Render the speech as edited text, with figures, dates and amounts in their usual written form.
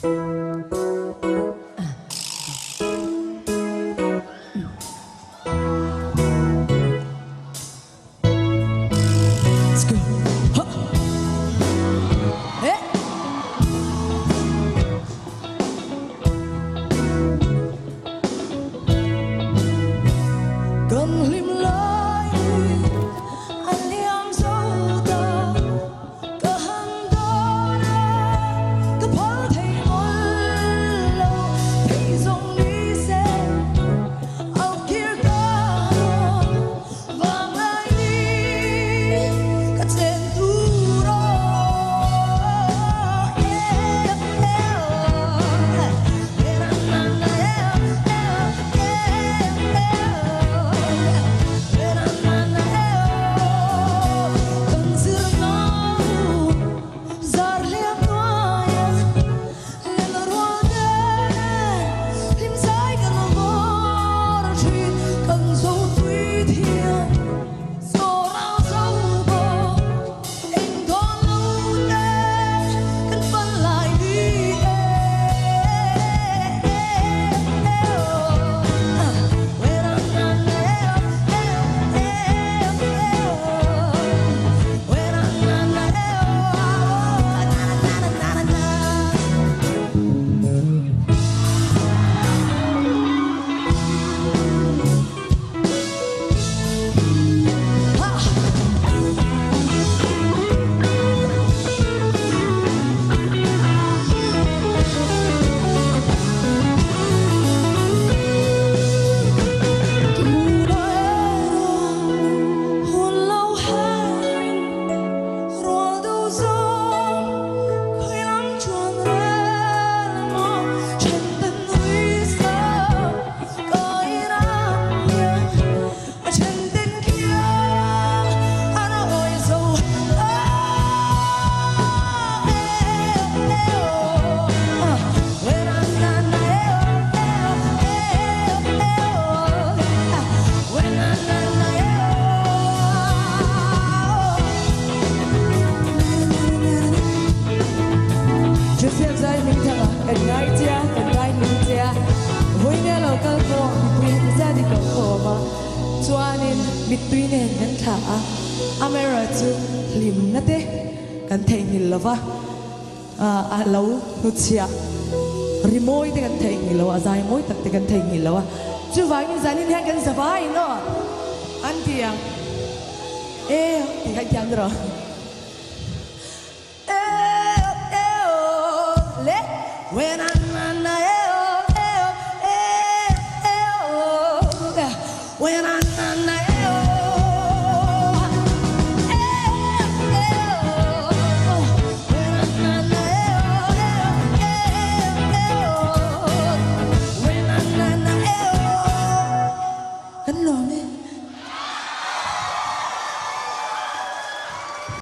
Cần hlim lại anh liam dấu ta cả hàng đó cái pháo thấy mỗi lâu thấy dòng đi xe ao kia cả vàng lại đi cả trên thu đó Cần ngay mình chia vui nghe lâu cơ cô vui ra đi cầu khổ mà cho nên biết tuy nên ngân thả Amera chu hlim nát thế cần thấy nhiều là va lâu nút chia remoi thì cần thấy nhiều là Zaii moi tất thì cần thấy nhiều là chú vài người dân hiện cần sắp ai nó anh thì thì hay chăng rồi when I